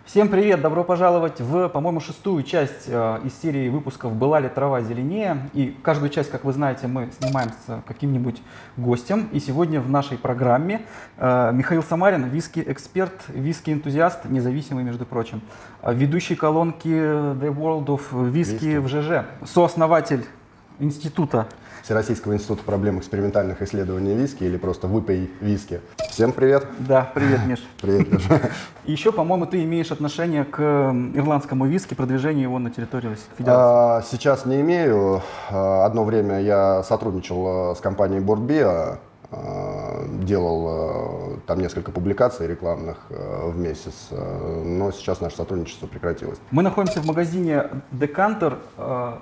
Всем привет! Добро пожаловать в, по-моему, шестую часть из серии выпусков «Была ли трава зеленее?». И каждую часть, как вы знаете, мы снимаем с каким-нибудь гостем. И сегодня в нашей программе Михаил Самарин, виски-эксперт, виски-энтузиаст, независимый, между прочим, ведущий колонки The World of Whisky в ЖЖ, сооснователь института. Всероссийского института проблем экспериментальных исследований виски или просто «Выпей виски». Всем привет! Да, привет, Миш. Привет, Миша. Еще, по-моему, ты имеешь отношение к ирландскому виски, продвижению его на территории Российской Федерации. Сейчас не имею. Одно время я сотрудничал с компанией Boardbeer, делал там несколько публикаций рекламных в месяц, но сейчас наше сотрудничество прекратилось. Мы находимся в магазине Decanter,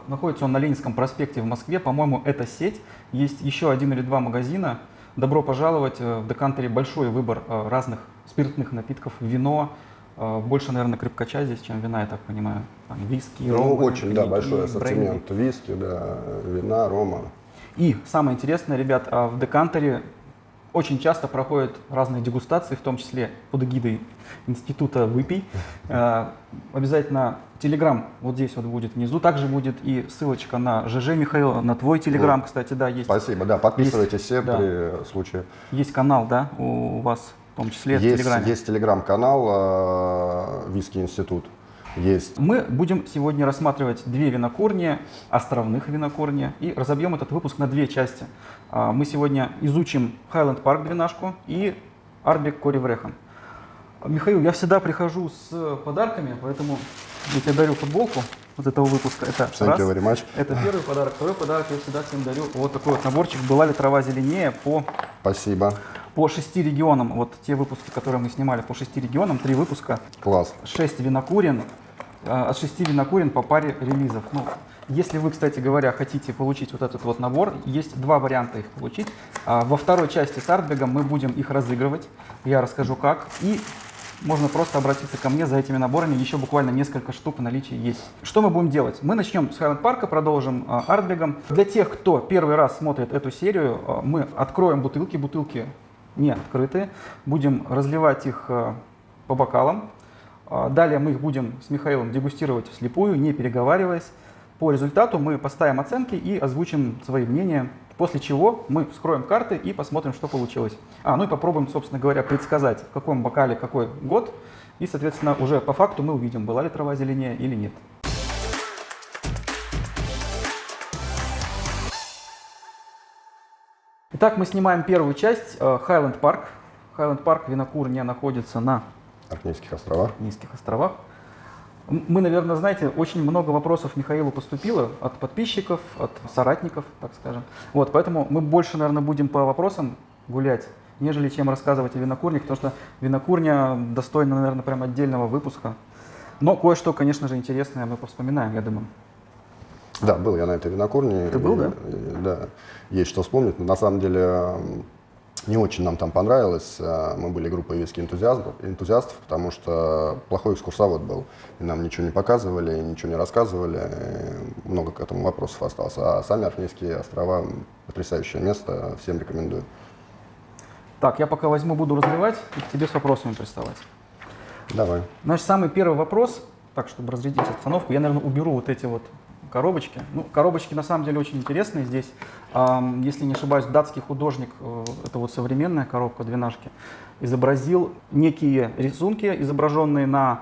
находится он на Ленинском проспекте в Москве, по-моему, это сеть. Есть еще один или два магазина. Добро пожаловать, в Decanter большой выбор разных спиртных напитков, вино, больше, наверное, крепкача здесь, чем вина, я так понимаю. Там виски, ромы, очень, коньяки, большой ассортимент бренди. виски, да, вина, рома. И самое интересное, ребят, в Декантере очень часто проходят разные дегустации, в том числе под эгидой института «Выпей». Обязательно Телеграм вот здесь вот будет внизу. Также будет и ссылочка на ЖЖ Михаила, на твой Телеграм, кстати, да, есть. Спасибо, да, подписывайтесь есть, все да. при случае. Есть канал, да, у вас, в том числе в Телеграме. Есть Телеграм-канал «Виски Институт». Есть. Мы будем сегодня рассматривать две винокурни, островных винокурни, и разобьем этот выпуск на две части. Мы сегодня изучим Highland Park двенашку и Ardbeg Кори Врехан. Михаил, я всегда прихожу с подарками, поэтому я тебе дарю футболку вот этого выпуска. Это Thank you very much. Это первый подарок. Второй подарок я всегда всем дарю. Вот такой вот наборчик «Была ли трава зеленее» Спасибо. по 6 регионам. Вот те выпуски, которые мы снимали по 6 регионам, 3 выпуска. Класс. 6 винокурен. От 6 винокурен по паре релизов. Ну, если вы, кстати говоря, хотите получить вот этот вот набор, есть два варианта их получить. Во второй части с Ardbeg'ом мы будем их разыгрывать. Я расскажу как. И можно просто обратиться ко мне за этими наборами. Еще буквально несколько штук в наличии есть. Что мы будем делать? Мы начнем с Highland Park, продолжим Ardbeg'ом. Для тех, кто первый раз смотрит эту серию, мы откроем бутылки. Бутылки не открытые. Будем разливать их по бокалам. Далее мы их будем с Михаилом дегустировать вслепую, не переговариваясь. По результату мы поставим оценки и озвучим свои мнения, после чего мы вскроем карты и посмотрим, что получилось. Ну и попробуем, собственно говоря, предсказать, в каком бокале какой год. И, соответственно, уже по факту мы увидим, была ли трава зеленее или нет. Итак, мы снимаем первую часть, Highland Park. Highland Park винокурня находится на Аркнейских островах. Низких островах. Мы, наверное, знаете, очень много вопросов Михаилу поступило от подписчиков, от соратников, так скажем. Вот, поэтому мы больше, наверное, будем по вопросам гулять, нежели чем рассказывать о винокурнях, потому что винокурня достойна, наверное, прям отдельного выпуска. Но кое-что, конечно же, интересное мы повспоминаем, я думаю. Да, был я на этой винокурне. Ты был, да? Да, есть что вспомнить. Но на самом деле не очень нам там понравилось. Мы были группой виски-энтузиастов, потому что плохой экскурсовод был. И нам ничего не показывали, ничего не рассказывали. И много к этому вопросов осталось. А сами Аркнейские острова — потрясающее место, всем рекомендую. Так, я пока буду разливать и к тебе с вопросами приставать. Давай. Значит, самый первый вопрос, так, чтобы разрядить обстановку, я, наверное, уберу вот эти вот коробочки. Ну, коробочки на самом деле очень интересные здесь. Если не ошибаюсь, датский художник, это вот современная коробка двенашки, изобразил некие рисунки, изображенные на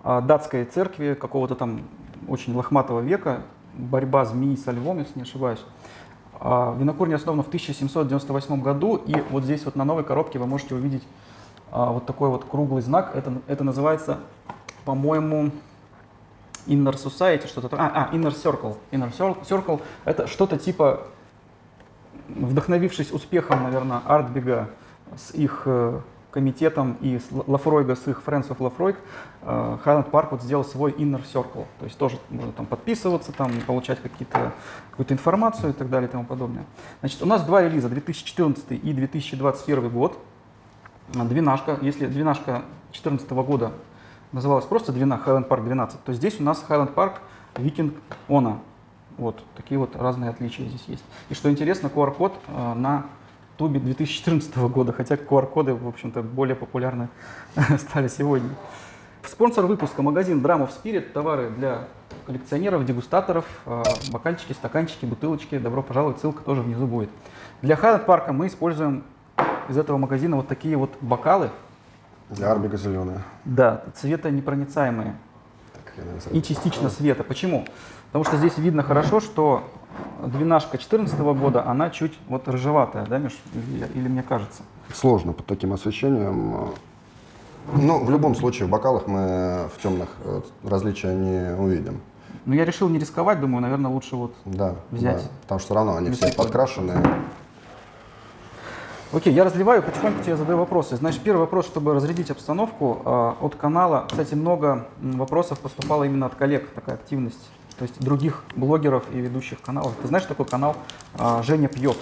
датской церкви какого-то там очень лохматого века, борьба змеи со львом, если не ошибаюсь. Винокурня основана в 1798 году, и вот здесь вот на новой коробке вы можете увидеть вот такой вот круглый знак. Это называется, по-моему, Inner Society, что-то такое. Inner Circle. Inner Circle — это что-то типа, вдохновившись успехом, наверное, Ardbeg'a с их комитетом и с Лафройга с их Friends of Lafroig, Highland Park вот сделал свой Inner Circle. То есть тоже можно там подписываться, там получать какую-то информацию и так далее и тому подобное. Значит, у нас два релиза, 2014 и 2021 год. Двенашка. Если двенашка 2014 года называлась просто Highland Park 12, то здесь у нас Highland Park Viking Ona. Вот такие вот разные отличия здесь есть. И что интересно, QR-код на тубе 2014 года, хотя QR-коды, в общем-то, более популярны стали сегодня. Спонсор выпуска — магазин Drum of Spirit. Товары для коллекционеров, дегустаторов, бокальчики, стаканчики, бутылочки. Добро пожаловать, ссылка тоже внизу будет. Для Highland Park мы используем из этого магазина вот такие вот бокалы. Для Арбига зеленые. Да, цветонепроницаемые. И частично света. Почему? Потому что здесь видно хорошо, что двенашка 2014 года, она чуть вот рыжеватая, да, Миш? Или мне кажется? Сложно под таким освещением. Ну, в любом случае, в бокалах мы в темных различия не увидим. Но я решил не рисковать, думаю, наверное, лучше вот Да, взять. да, потому что все равно они все Високие. подкрашенные. Окей, я разливаю, потихоньку тебе задаю вопросы. Значит, первый вопрос, чтобы разрядить обстановку, от канала. Кстати, много вопросов поступало именно от коллег, такая активность. То есть других блогеров и ведущих каналов. Ты знаешь такой канал «Женя пьет»?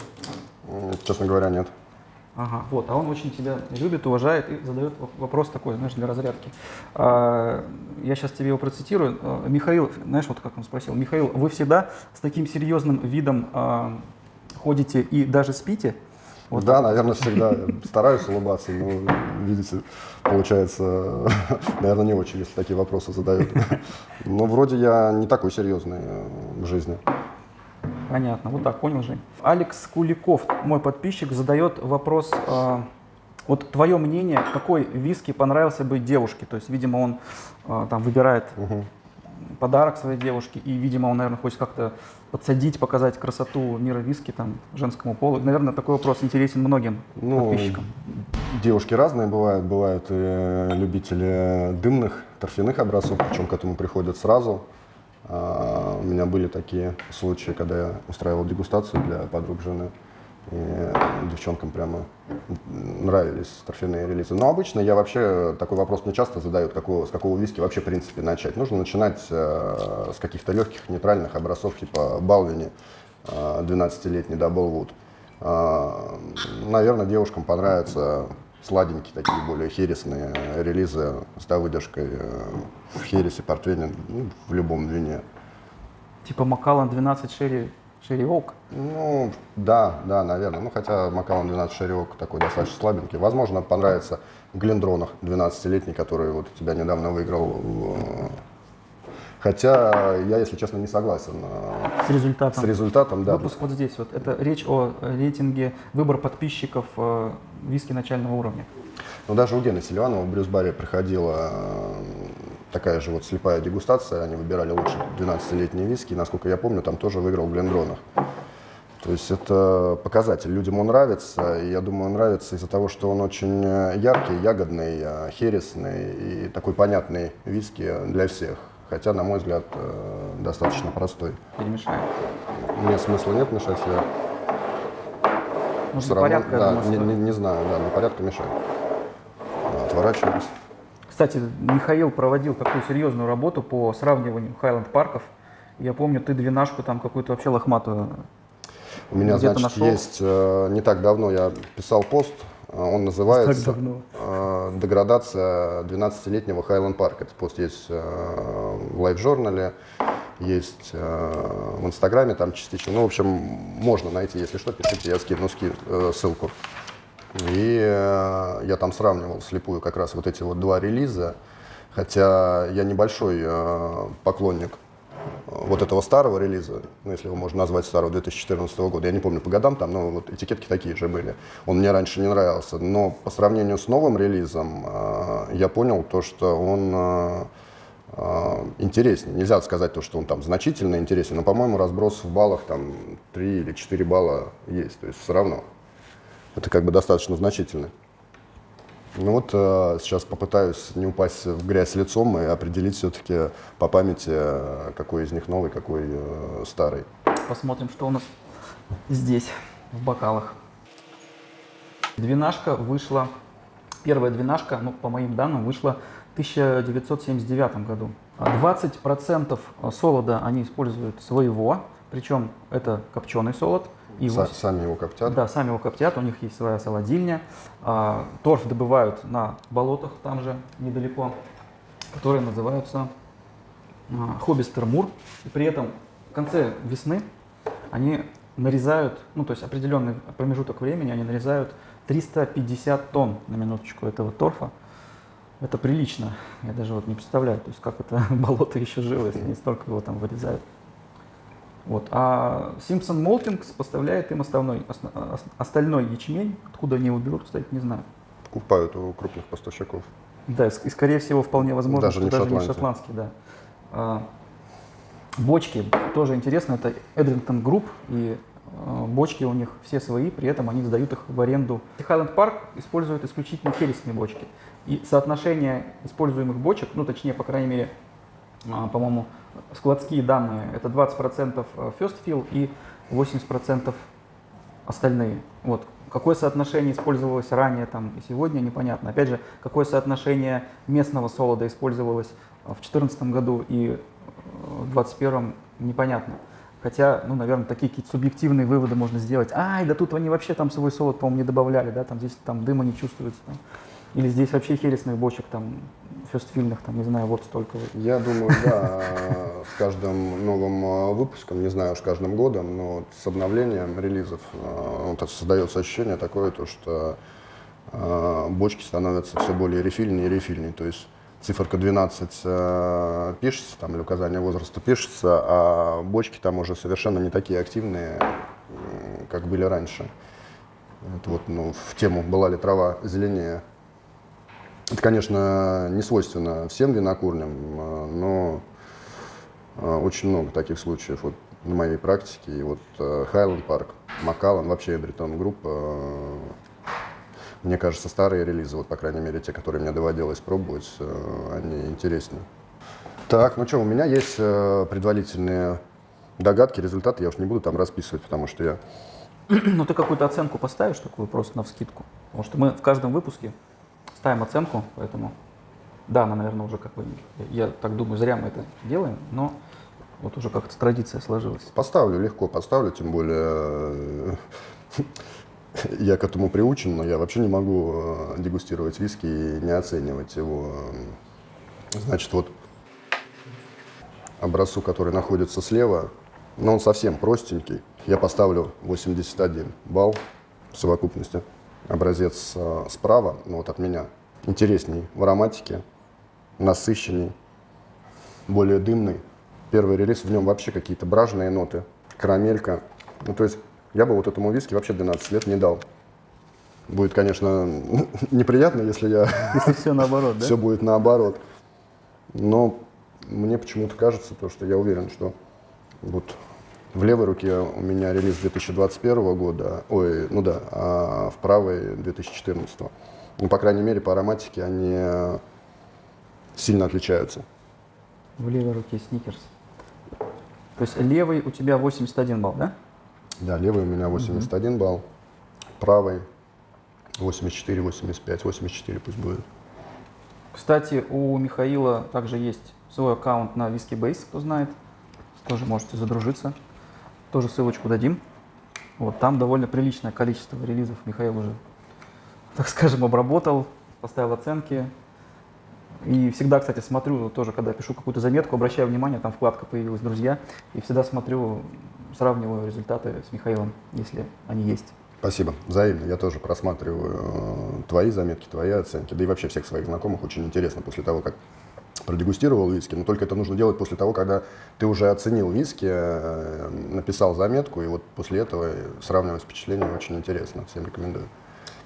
Честно говоря, нет. Ага, вот, а он очень тебя любит, уважает и задает вопрос такой, знаешь, для разрядки. Я сейчас тебе его процитирую. Михаил, знаешь, вот как он спросил. Михаил, вы всегда с таким серьезным видом ходите и даже спите? Вот да, так. наверное, всегда стараюсь улыбаться, но, видите, получается, наверное, не очень, если такие вопросы задают. Но вроде я не такой серьезный в жизни. Понятно, вот так, понял, Жень. Алекс Куликов, мой подписчик, задает вопрос, вот твое мнение, какой виски понравился бы девушке? То есть, видимо, он там выбирает подарок своей девушке, и, видимо, он, наверное, хочет как-то подсадить, показать красоту мира виски там женскому полу. Наверное, такой вопрос интересен многим подписчикам. Девушки разные бывают. Бывают и любители дымных, торфяных образцов, причем к этому приходят сразу. У меня были такие случаи, когда я устраивал дегустацию для подруг жены, и девчонкам прямо нравились торфяные релизы. Но обычно я вообще, такой вопрос мне часто задают, с какого виски вообще в принципе начать. Нужно начинать с каких-то легких нейтральных образцов типа Балвини, 12-летний Даблвуд. Наверное, девушкам понравятся сладенькие, такие более хересные релизы с довыдержкой в хересе, портвейне, в любом вине. Типа Макаллан 12 Шерри Оук? Ну, да, наверное. Ну, хотя Макаллан 12 Шерри Оук такой достаточно слабенький. Возможно, понравится Глендронах 12-летний, который вот у тебя недавно выиграл. Хотя я, если честно, не согласен с результатом. С результатом, да. Выпуск вот здесь вот. Это речь о рейтинге, выбор подписчиков виски начального уровня. Но даже у Гены Селиванова в Брюс-баре проходила такая же вот слепая дегустация. Они выбирали лучшие 12-летние виски. И, насколько я помню, там тоже выиграл в Глендронах. То есть это показатель. Людям он нравится. И я думаю, он нравится из-за того, что он очень яркий, ягодный, хересный и такой понятный виски для всех. Хотя, на мой взгляд, достаточно простой. Перемешаем. Нет смысла нет мешать. Я Может, все равно, порядка, да, я думаю, не знаю, да, для порядка мешаю. Отворачиваюсь. Кстати, Михаил проводил такую серьезную работу по сравниванию Highland парков. Я помню, ты двенашку там какую-то вообще лохматую У меня, где-то значит, нашел. есть, не так давно я писал пост, он называется «Деградация 12-летнего Highland Park». Этот пост есть в лайв-журнале, есть в Инстаграме там частично. Ну, в общем, можно найти, если что, пишите, я скину ссылку. И я там сравнивал вслепую как раз вот эти вот два релиза, хотя я небольшой поклонник вот этого старого релиза, ну, если его можно назвать старого, 2014 года, я не помню по годам там, но вот этикетки такие же были. Он мне раньше не нравился, но по сравнению с новым релизом я понял то, что он интереснее. Нельзя сказать то, что он там значительно интереснее, но, по-моему, разброс в баллах там 3 или 4 балла есть, то есть все равно. Это как бы достаточно значительно. Ну вот сейчас попытаюсь не упасть в грязь лицом и определить все-таки по памяти, какой из них новый, какой старый. Посмотрим, что у нас здесь, в бокалах. Двенашка вышла, первая двенашка, ну, по моим данным, вышла в 1979 году. 20% солода они используют своего, причем это копченый солод. Сами его коптят? Да, сами его коптят, у них есть своя солодильня. Торф добывают на болотах там же, недалеко, которые называются Хоббистер-Мур. И при этом в конце весны они нарезают, ну то есть определенный промежуток времени, они нарезают 350 тонн, на минуточку, этого торфа. Это прилично. Я даже вот не представляю, то есть как это болото еще жило, если не столько его там вырезают. Вот. А Simpson Maltings поставляет им остальной ячмень. Откуда они его берут, кстати, не знаю. Покупают у крупных поставщиков. Да, и скорее всего вполне возможно, Даже что не даже не шотландцы. шотландский, да. Бочки тоже интересно, это Edrington Group, и бочки у них все свои, при этом они сдают их в аренду. Highland Park использует исключительно хересные бочки. И соотношение используемых бочек, ну точнее, по крайней мере, по-моему, складские данные, это 20% first fill и 80% остальные. Вот. Какое соотношение использовалось ранее там, и сегодня, непонятно. Опять же, какое соотношение местного солода использовалось в 2014 году и в 2021, непонятно. Хотя, ну, наверное, такие какие-то субъективные выводы можно сделать. Ай, да тут они вообще там свой солод, по-моему, не добавляли, да, там здесь там дыма не чувствуется. Там. Или здесь вообще хересных бочек, там, фестфильных, там, не знаю, вот столько. Я думаю, да, с каждым новым выпуском, не знаю, с каждым годом, но вот с обновлением релизов вот создается ощущение такое, то, что бочки становятся все более рефильнее и рефильнее. То есть циферка 12 пишется, там, или указание возраста пишется, а бочки там уже совершенно не такие активные, как были раньше. Это вот, ну, в тему «Была ли трава зеленее?». Это, конечно, не свойственно всем винокурням, но очень много таких случаев вот на моей практике. И вот Highland Park, Macallan, вообще Edrington Group, мне кажется, старые релизы, вот, по крайней мере, те, которые мне доводилось пробовать, они интереснее. Так, ну что, у меня есть предварительные догадки, результаты, я уж не буду там расписывать, потому что я... Ну, ты какую-то оценку поставишь такую просто навскидку? Потому что мы в каждом выпуске ставим оценку, поэтому, да, она, наверное, уже как бы, я так думаю, зря мы это делаем, но вот уже как-то традиция сложилась. Поставлю, легко поставлю, тем более я к этому приучен, но я вообще не могу дегустировать виски и не оценивать его. Значит, вот образцу, который находится слева, но он совсем простенький, я поставлю 81 балл в совокупности. Образец справа, ну вот от меня, интересней в ароматике, насыщенней, более дымный. Первый релиз, в нем вообще какие-то бражные ноты, карамелька. Ну, то есть я бы вот этому виски вообще 12 лет не дал. Будет, конечно, неприятно, если Если все наоборот, да? все будет наоборот. Но мне почему-то кажется, то, что я уверен, что вот в левой руке у меня релиз 2021 года, а в правой 2014. Ну, по крайней мере, по ароматике они сильно отличаются. В левой руке сникерс. То есть левый у тебя 81 балл, да? Да, левый у меня 81 балл, правый 84, 85, 84 пусть будет. Кстати, у Михаила также есть свой аккаунт на Whisky Base, кто знает. Тоже можете задружиться. Тоже ссылочку дадим. Вот там довольно приличное количество релизов Михаил уже, так скажем, обработал, поставил оценки. И всегда, кстати, смотрю, тоже, когда пишу какую-то заметку, обращаю внимание, там вкладка появилась «Друзья», и всегда смотрю, сравниваю результаты с Михаилом, если они есть. Спасибо, взаимно. Я тоже просматриваю твои заметки, твои оценки, да и вообще всех своих знакомых. Очень интересно после того, как продегустировал виски, но только это нужно делать после того, когда ты уже оценил виски, написал заметку, и вот после этого сравнивать впечатления очень интересно. Всем рекомендую.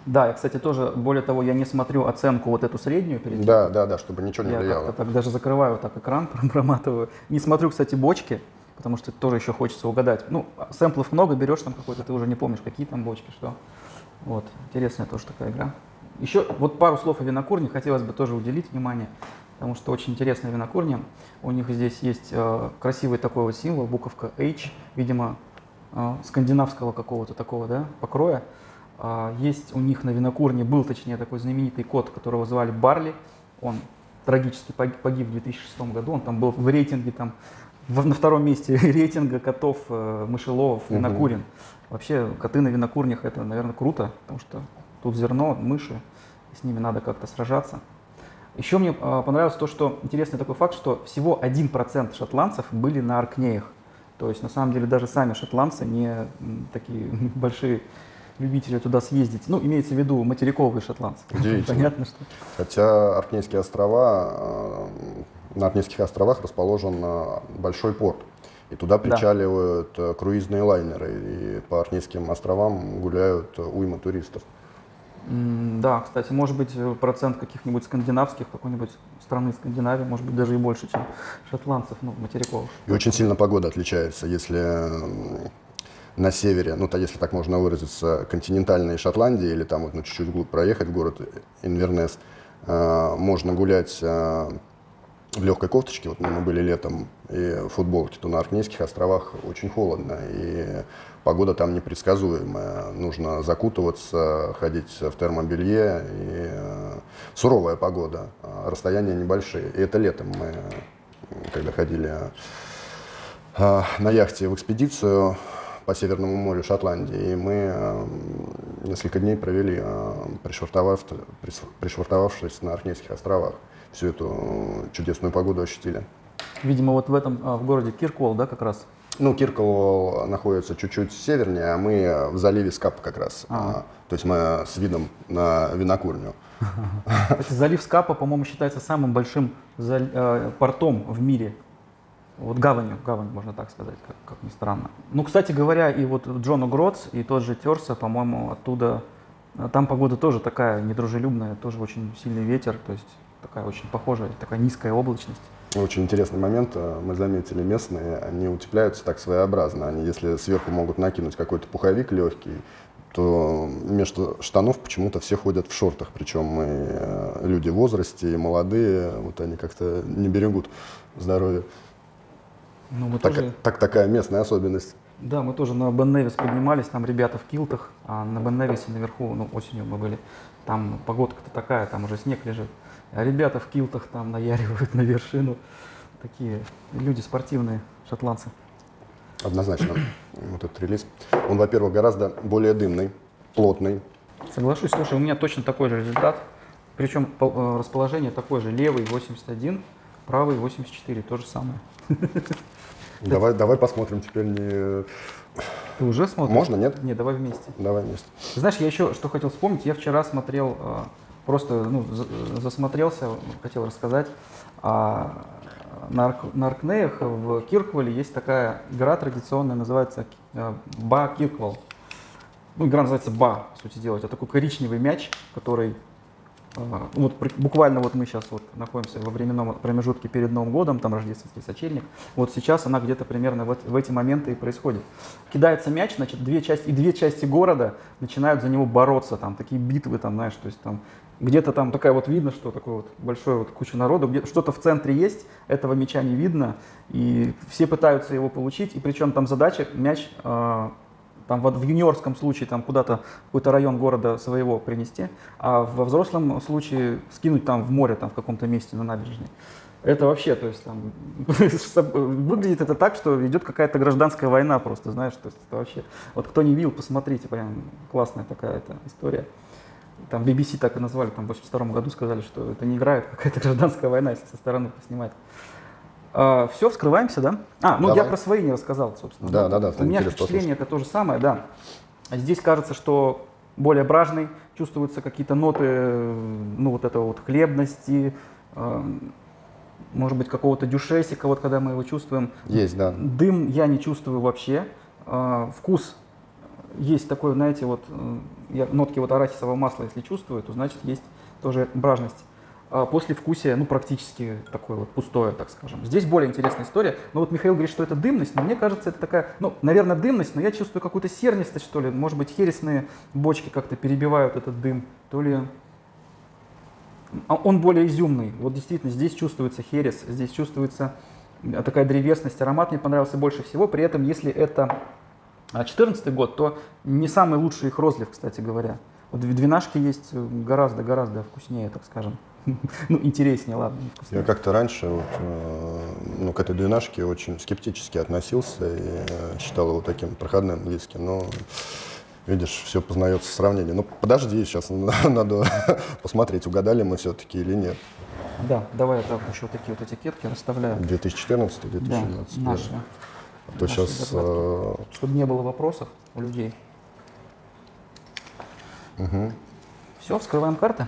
Да, я, кстати, тоже, более того, я не смотрю оценку вот эту среднюю перед тем. Да, чтобы ничего не Я влияло. как-то так даже закрываю так экран, проматываю. Не смотрю, кстати, бочки, потому что тоже еще хочется угадать. Ну, сэмплов много, берешь там какой-то, ты уже не помнишь, какие там бочки, что. Вот, интересная тоже такая игра. Еще вот пару слов о винокурне хотелось бы тоже уделить внимание, потому что очень интересная винокурня. У них здесь есть красивый такой вот символ, буковка H, видимо, скандинавского какого-то такого, да, покроя. Есть у них на винокурне, был точнее такой знаменитый кот, которого звали Барли. Он трагически погиб в 2006 году. Он там был в рейтинге, там, на втором месте рейтинга котов, мышеловов, винокурен. Вообще коты на винокурнях это, наверное, круто, потому что тут зерно, мыши, и с ними надо как-то сражаться. Еще мне понравилось то, что интересный такой факт, что всего 1% шотландцев были на аркнеях. То есть на самом деле даже сами шотландцы не такие большие любителей туда съездить. Ну, имеется в виду материковые шотландцы. Удивительно. Понятно, что... Хотя Оркнейские острова, на Оркнейских островах расположен большой порт. И туда причаливают круизные лайнеры. И по Оркнейским островам гуляют уйма туристов. Да, кстати, может быть, процент каких-нибудь скандинавских, какой-нибудь страны Скандинавии, может быть, даже и больше, чем шотландцев, ну, материковых. И очень сильно погода отличается. Если на севере, ну, то, если так можно выразиться, континентальной Шотландии, или там вот, ну, чуть-чуть вглубь проехать в город Инвернес, можно гулять в легкой кофточке, вот мы были летом, и в футболке, то на Оркнейских островах очень холодно, и погода там непредсказуемая. Нужно закутываться, ходить в термобелье, и суровая погода, расстояния небольшие. И это летом мы, когда ходили на яхте в экспедицию по Северному морю Шотландии, и мы несколько дней провели, пришвартовавшись на Оркнейских островах. Всю эту чудесную погоду ощутили. Видимо, вот в этом, в городе Киркволл, да, как раз? Ну, Киркволл находится чуть-чуть севернее, а мы в заливе Скап как раз. То есть мы с видом на винокурню. Залив Скапа, по-моему, считается самым большим портом в мире. Вот гавань, можно так сказать, как ни странно. Ну, кстати говоря, и вот Джон Огротс, и тот же Терса, по-моему, оттуда, там погода тоже такая недружелюбная, тоже очень сильный ветер, то есть такая очень похожая, такая низкая облачность. Очень интересный момент, мы заметили, местные, они утепляются так своеобразно. Они, если сверху могут накинуть какой-то пуховик легкий, то вместо штанов почему-то все ходят в шортах. Причем и люди в возрасте, и молодые, вот они как-то не берегут здоровья. Ну, Такая местная особенность. Да, мы тоже на Бен Невис поднимались, там ребята в килтах, а на Бен Невисе наверху, ну, осенью мы были, там погодка-то такая, там уже снег лежит. А ребята в килтах там наяривают на вершину. Такие люди спортивные, шотландцы. Однозначно, вот этот релиз. Он, во-первых, гораздо более дымный, плотный. Соглашусь, слушай, у меня точно такой же результат. Причем расположение такое же. Левый 81, правый 84, то же самое. Давай посмотрим теперь. Не... Ты уже смотришь? Можно, нет? Нет, давай вместе. Давай вместе. Знаешь, я еще что хотел вспомнить. Я вчера смотрел, просто засмотрелся, хотел рассказать. На Оркнеях в Киркволле есть такая игра традиционная, называется Ба Киркволл. Ну, игра называется Ба, по сути дела. Это такой коричневый мяч, который... Вот буквально вот мы сейчас вот находимся во временном промежутке перед Новым годом, там рождественский сочельник. Вот сейчас она где-то примерно в эти моменты и происходит. Кидается мяч, значит, две части города начинают за него бороться, там такие битвы, там, знаешь, то есть там где-то там такая вот видно, что такое вот большое вот куча народу, где что-то в центре есть, этого мяча не видно, и все пытаются его получить, и причем там задача мяч там в юниорском случае там куда-то в какой-то район города своего принести, а во взрослом случае скинуть там в море, там в каком-то месте на набережной. Это вообще, то есть там выглядит это так, что идет какая-то гражданская война просто, знаешь, то есть это вообще. Вот кто не видел, посмотрите, прям классная такая эта история. Там BBC так и назвали, там в 82 году сказали, что это не игра, это какая-то гражданская война, если со стороны поснимать. Все, вскрываемся, да? Давай. Я про свои не рассказал, собственно. Да. У меня впечатление это то же самое, да. Здесь кажется, что более бражный, чувствуются какие-то ноты, ну, вот этого вот хлебности, может быть, какого-то дюшесика, вот когда мы его чувствуем. Есть, да. Дым я не чувствую вообще. Вкус есть такой, знаете, вот нотки вот арахисового масла, если чувствую, то значит есть тоже бражность. Послевкусие, ну, практически такое вот пустое, так скажем. Здесь более интересная история. Но вот Михаил говорит, что это дымность, но мне кажется, это такая, ну, наверное, дымность, но я чувствую какую-то сернистость, что ли. Может быть, хересные бочки как-то перебивают этот дым, то ли... Он более изюмный. Вот действительно, здесь чувствуется херес, здесь чувствуется такая древесность. Аромат мне понравился больше всего. При этом, если это 2014 год, то не самый лучший их розлив, кстати говоря. Вот двенашки есть гораздо вкуснее, так скажем. Ну, интереснее, ладно. Я как-то раньше к этой двенашке очень скептически относился и считал его таким проходным виски, но, видишь, все познается в сравнении. Ну, подожди, сейчас надо посмотреть, угадали мы все-таки или нет. Да, давай я так еще такие вот этикетки расставляю. 2014-2012. Да, наши. А то сейчас... Чтобы не было вопросов у людей. Угу. Все, вскрываем карты.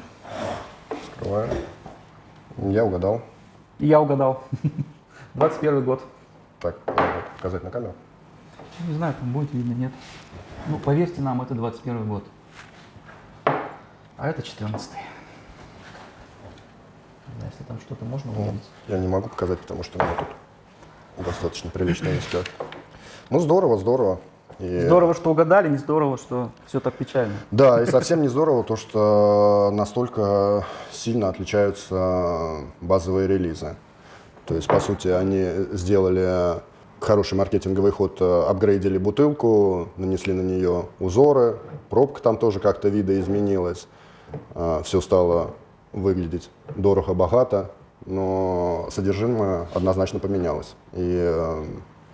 Открываю. Я угадал. И я угадал. 21 год. Так, надо показать на камеру. Не знаю, там будет видно, нет. Ну, поверьте нам, это 21 год. А это 14-й. Если там что-то можно увидеть. Я не могу показать, потому что у меня тут достаточно приличная виска. Ну, здорово, здорово. И... Здорово, что угадали, не здорово, что все так печально. Да, и совсем не здорово то, что настолько сильно отличаются базовые релизы. То есть, по сути, они сделали хороший маркетинговый ход, апгрейдили бутылку, нанесли на нее узоры, пробка там тоже как-то видоизменилась, все стало выглядеть дорого-богато, но содержимое однозначно поменялось. И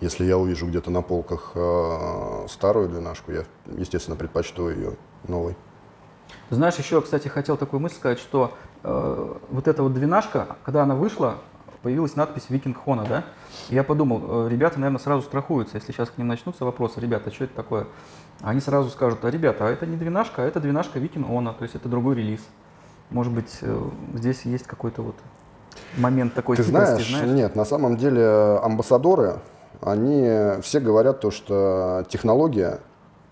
если я увижу где-то на полках старую двенашку, я, естественно, предпочту ее новой. Ты знаешь, еще, кстати, хотел такую мысль сказать, что вот эта вот двенашка, когда она вышла, появилась надпись «Викинг Хона», да? И я подумал, ребята, наверное, сразу страхуются, если сейчас к ним начнутся вопросы, ребята, что это такое? Они сразу скажут, ребята, а это не двенашка, а это двенашка Викинг Хона, то есть это другой релиз. Может быть, здесь есть какой-то вот момент такой Ты хитрости, знаешь, нет, на самом деле амбассадоры, они все говорят то, что технология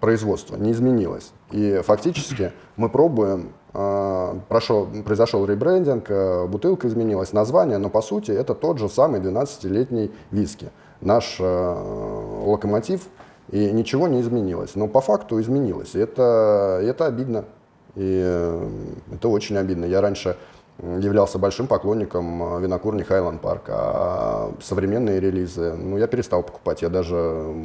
производства не изменилась. И фактически мы пробуем, произошел ребрендинг, бутылка изменилась, название, но по сути это тот же самый 12-летний виски. Наш локомотив, и ничего не изменилось. Но по факту изменилось. И это обидно. И это очень обидно. Я раньше являлся большим поклонником винокурни Highland Park, а современные релизы, ну, я перестал покупать, я даже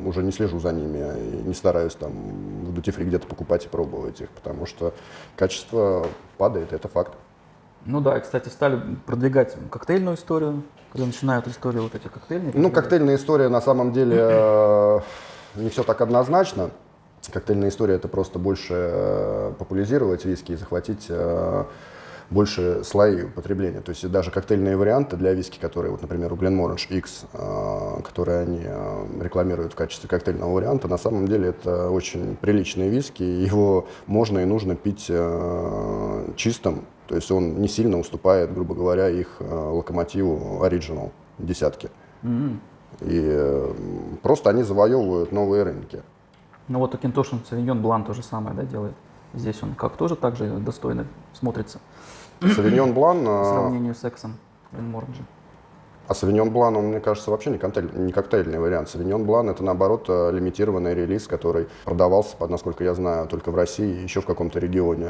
уже не слежу за ними и не стараюсь там в дьюти-фри где-то покупать и пробовать их, потому что качество падает, это факт. Ну да, и, кстати, стали продвигать коктейльную историю, когда начинают историю вот эти коктейльные. Ну, коктейльная история на самом деле не все так однозначно. Коктейльная история — это просто больше популяризировать виски и захватить больше слои употребления. То есть даже коктейльные варианты для виски, которые, вот, например, у Glenmorangie X, которые они рекламируют в качестве коктейльного варианта, на самом деле это очень приличные виски, его можно и нужно пить чистым, то есть он не сильно уступает, грубо говоря, их локомотиву Original десятки. И просто они завоевывают новые рынки. Ну вот у Кентошин Sauvignon Blanc то же самое, да, делает. Здесь он как тоже так же достойно смотрится. Sauvignon Blanc... По сравнению с Эксом Glenmorangie. А Sauvignon Blanc, он, мне кажется, вообще не коктейльный вариант. Sauvignon Blanc — это, наоборот, лимитированный релиз, который продавался, насколько я знаю, только в России и еще в каком-то регионе.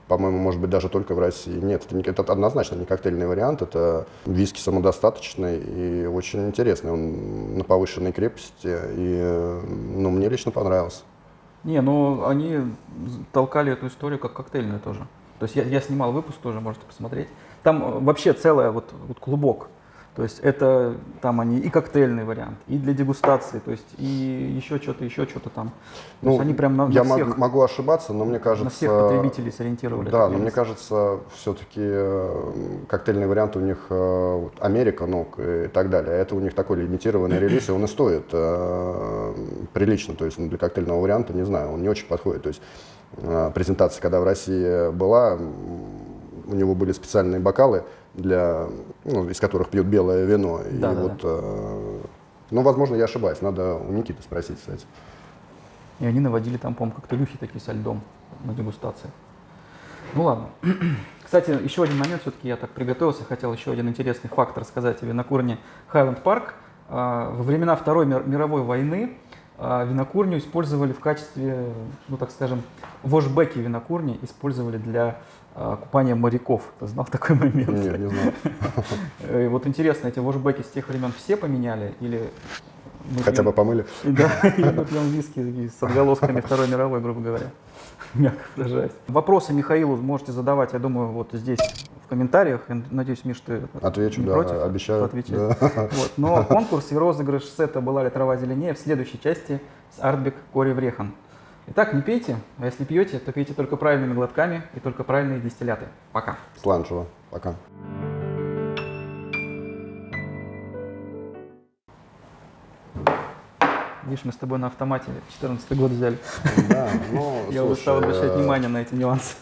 По-моему, может быть, даже только в России. Нет, это однозначно не коктейльный вариант. Это виски самодостаточный и очень интересный. Он на повышенной крепости. И, ну, мне лично понравился. Не, ну они толкали эту историю как коктейльную тоже. То есть я снимал выпуск тоже, можете посмотреть. Там вообще целый вот клубок. То есть это там они и коктейльный вариант, и для дегустации, то есть и еще что-то там. То Ну, есть они прям на я всех, могу ошибаться, но мне кажется... на всех потребителей сориентировали. Да, но мне кажется, все-таки коктейльный вариант у них Америка, ног и так далее. Это у них такой лимитированный релиз, и он и стоит прилично. То есть для коктейльного варианта, не знаю, он не очень подходит. То есть презентация, когда в России была, у него были специальные бокалы, из которых пьют белое вино. Да, и да, вот, ну, возможно, я ошибаюсь. Надо у Никиты спросить, кстати. И они наводили там, по-моему, коктейлюхи такие со льдом на дегустации. Ну ладно. Кстати, еще один момент, все-таки я так приготовился, хотел еще один интересный факт рассказать о винокурне Highland Park. Во времена Второй мировой войны винокурню использовали в качестве, ну так скажем, вошбеки винокурни использовали для купания моряков. Ты знал такой момент? Нет, не знал. И вот интересно, эти вошбеки с тех времен все поменяли или... Хотя бы помыли? Да, или мы пьем виски с отголосками Второй мировой, грубо говоря. Мягко выражаясь. Вопросы Михаилу можете задавать, я думаю, вот здесь в комментариях. Я надеюсь, Миш, ты Отвечу, не да, против обещаю. отвечать. Да. Вот. Но конкурс и розыгрыш сета «Была ли трава зеленее» в следующей части с Артбек Кори Врехан. Итак, не пейте, а если пьете, то пейте только правильными глотками и только правильные дистилляты. Пока. Сланцево. Пока. Видишь, мы с тобой на автомате 14 год взяли. Да, ну, Я уже стал слушай, обращать внимание на эти нюансы.